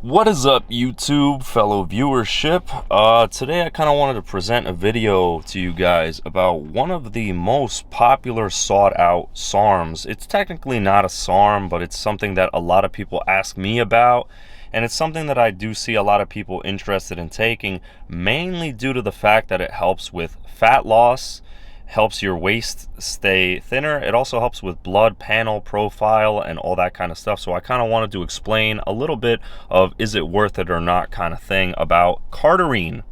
What is up, YouTube, fellow viewership? Today I kind of wanted to present a video to you guys about one of the most popular sought out SARMs. It's technically not a SARM, but it's something that a lot of people ask me about, and it's something that I do see a lot of people interested in taking, mainly due to the fact that it helps with fat loss, helps your waist stay thinner. It also helps with blood panel profile and all that kind of stuff. So I kind of wanted to explain a little bit of is it worth it or not kind of thing about Cardarine,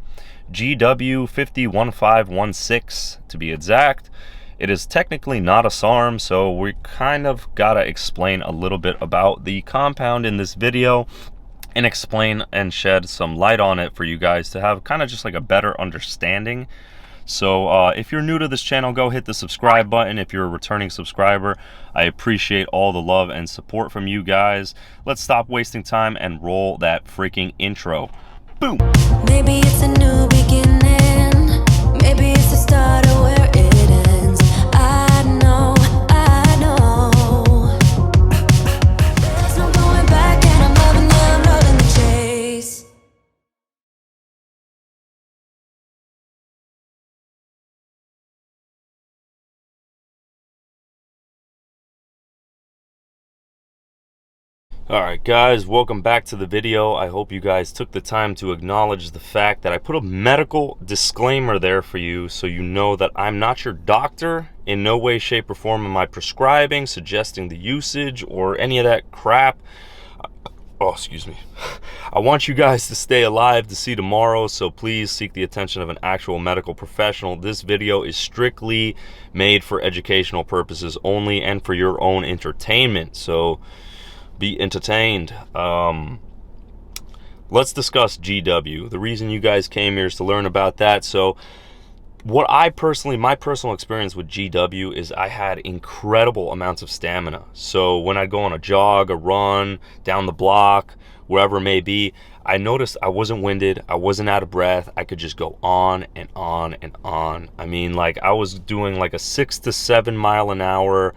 GW501516 to be exact. It is technically not a SARM, so we kind of gotta explain a little bit about the compound in this video and explain and shed some light on it for you guys to have kind of just like a better understanding. So if you're new to this channel, go hit the subscribe button. If you're a returning subscriber, I appreciate all the love and support from you guys. Let's stop wasting time and roll that freaking intro. Boom. Maybe it's a new beginning. Maybe it's the start of where it ends. I know. There's no going back, and I'm loving the chase. Alright guys, welcome back to the video. I hope you guys took the time to acknowledge the fact that I put a medical disclaimer there for you so you know that I'm not your doctor. In no way, shape, or form am I prescribing, suggesting the usage, or any of that crap. Oh, excuse me. I want you guys to stay alive to see tomorrow, so please seek the attention of an actual medical professional. This video is strictly made for educational purposes only and for your own entertainment, so be entertained. Let's discuss GW. The reason you guys came here is to learn about that. So what my personal experience with GW is I had incredible amounts of stamina. So when I go on a jog, a run, down the block, wherever it may be, I noticed I wasn't winded, I wasn't out of breath. I could just go on and on and on. I mean, like, I was doing like a 6 to 7 mile an hour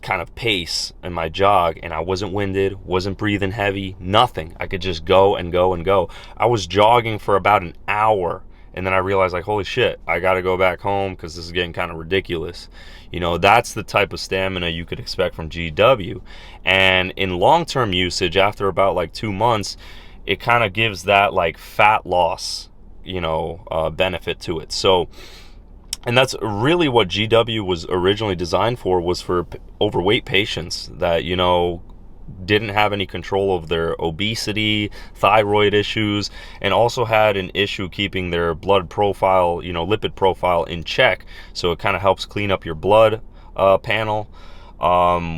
kind of pace in my jog, and I wasn't winded, wasn't breathing heavy, nothing. I could just go and go and go. I was jogging for about an hour, and then I realized, like, holy shit, I gotta go back home because this is getting kind of ridiculous. You know, that's the type of stamina you could expect from GW. And in long-term usage, after about like 2 months, it kind of gives that like fat loss, you know, benefit to it. So, and that's really what GW was originally designed for, was for overweight patients that, you know, didn't have any control of their obesity, thyroid issues, and also had an issue keeping their blood profile, you know, lipid profile in check. So it kind of helps clean up your blood panel,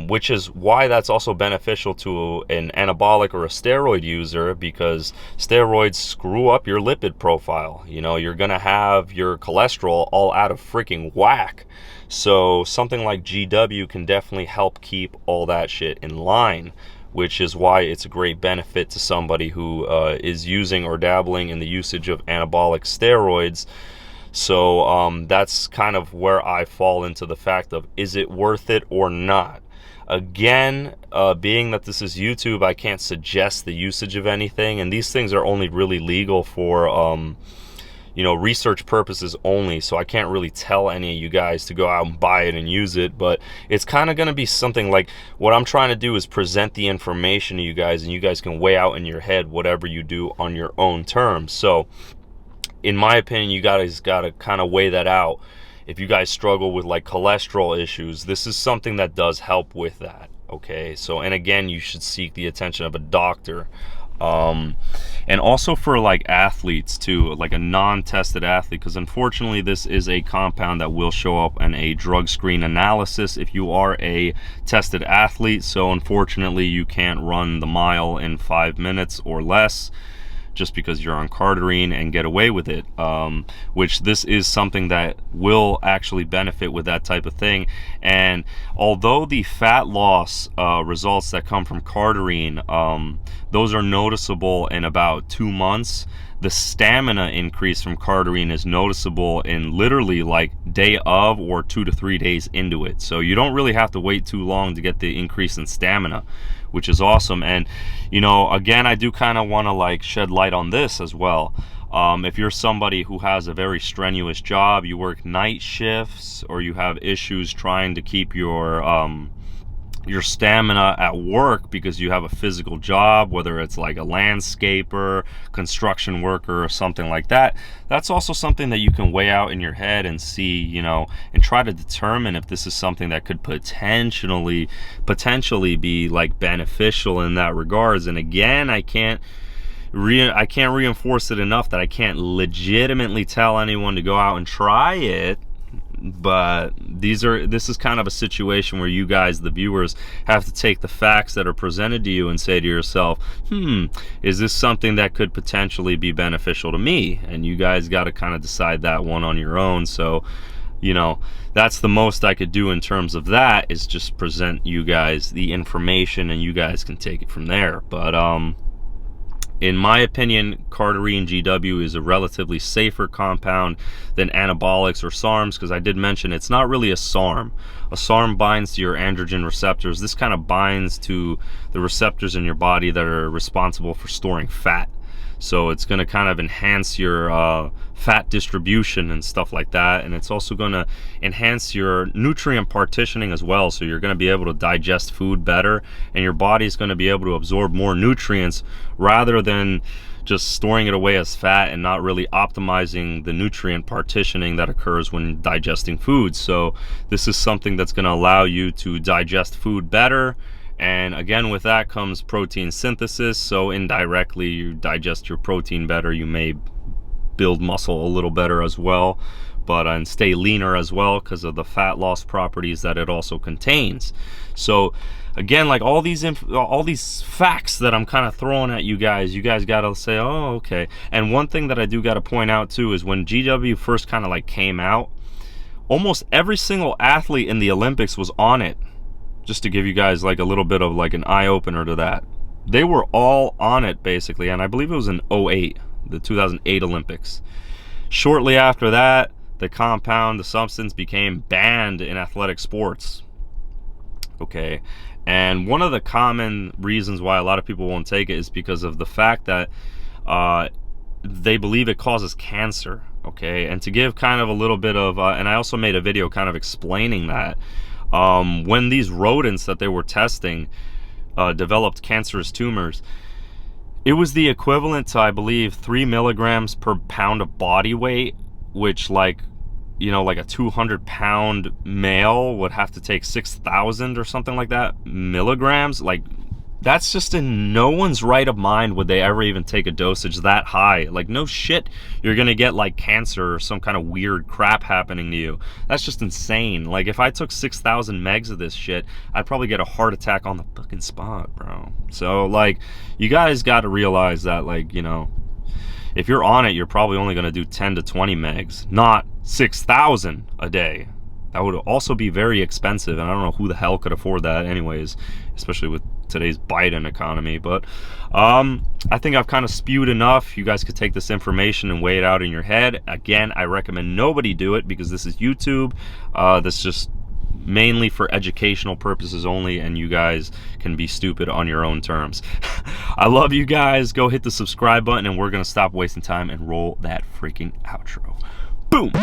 which is why that's also beneficial to an anabolic or a steroid user, because steroids screw up your lipid profile. You know, you're gonna have your cholesterol all out of freaking whack. So something like GW can definitely help keep all that shit in line, which is why it's a great benefit to somebody who is using or dabbling in the usage of anabolic steroids. So that's kind of where I fall into the fact of, is it worth it or not? Again, being that this is YouTube, I can't suggest the usage of anything, and these things are only really legal for you know, research purposes only, so I can't really tell any of you guys to go out and buy it and use it. But it's kind of going to be something like, what I'm trying to do is present the information to you guys, and you guys can weigh out in your head whatever you do on your own terms. So in my opinion, you guys got to kind of weigh that out. If you guys struggle with like cholesterol issues, this is something that does help with that. Okay, so, and again, you should seek the attention of a doctor. And also for like athletes too, like a non-tested athlete, because unfortunately this is a compound that will show up in a drug screen analysis if you are a tested athlete. So unfortunately you can't run the mile in 5 minutes or less just because you're on Cardarine and get away with it, which this is something that will actually benefit with that type of thing. And although the fat loss results that come from Cardarine, those are noticeable in about 2 months, the stamina increase from Cardarine is noticeable in literally like day of or 2 to 3 days into it. So you don't really have to wait too long to get the increase in stamina, which is awesome. And you know, again, I do kind of want to like shed light on this as well. If you're somebody who has a very strenuous job, you work night shifts, or you have issues trying to keep your stamina at work because you have a physical job, whether it's like a landscaper, construction worker, or something like that, that's also something that you can weigh out in your head and see, you know, and try to determine if this is something that could potentially be like beneficial in that regards. And again, I can't reinforce it enough that I can't legitimately tell anyone to go out and try it. But this is kind of a situation where you guys, the viewers, have to take the facts that are presented to you and say to yourself, is this something that could potentially be beneficial to me? And you guys got to kind of decide that one on your own. So, you know, that's the most I could do in terms of that, is just present you guys the information, and you guys can take it from there. But in my opinion, Cardarine GW is a relatively safer compound than anabolics or SARMs, because I did mention it's not really a SARM. A SARM binds to your androgen receptors. This kind of binds to the receptors in your body that are responsible for storing fat. So it's going to kind of enhance your fat distribution and stuff like that. And it's also going to enhance your nutrient partitioning as well. So you're going to be able to digest food better, and your body's going to be able to absorb more nutrients rather than just storing it away as fat and not really optimizing the nutrient partitioning that occurs when digesting food. So this is something that's going to allow you to digest food better. And again, with that comes protein synthesis. So indirectly, you digest your protein better. You may build muscle a little better as well, but and stay leaner as well because of the fat loss properties that it also contains. So again, like all these facts that I'm kind of throwing at you guys got to say, oh, okay. And one thing that I do got to point out too is when GW first kind of like came out, almost every single athlete in the Olympics was on it. Just to give you guys like a little bit of like an eye-opener to that. They were all on it basically, and I believe it was in 2008, the 2008 Olympics. Shortly after that, the substance became banned in athletic sports. Okay, and one of the common reasons why a lot of people won't take it is because of the fact that they believe it causes cancer. Okay, and to give kind of a little bit of, and I also made a video kind of explaining that. When these rodents that they were testing developed cancerous tumors, it was the equivalent to, I believe, 3 milligrams per pound of body weight, which, like, you know, like a 200-pound male would have to take 6,000 or something like that milligrams. Like, that's just in no one's right of mind would they ever even take a dosage that high. Like, no shit, you're gonna get like cancer or some kind of weird crap happening to you. That's just insane. Like, if I took 6,000 megs of this shit, I'd probably get a heart attack on the fucking spot, bro. So like, you guys got to realize that, like, you know, if you're on it, you're probably only gonna do 10 to 20 megs, not 6,000 a day. That would also be very expensive, and I don't know who the hell could afford that anyways, especially with today's Biden economy. But I think I've kind of spewed enough. You guys could take this information and weigh it out in your head. Again, I recommend nobody do it because this is YouTube. This is just mainly for educational purposes only, and you guys can be stupid on your own terms. I love you guys. Go hit the subscribe button, and we're gonna stop wasting time and roll that freaking outro. Boom. No!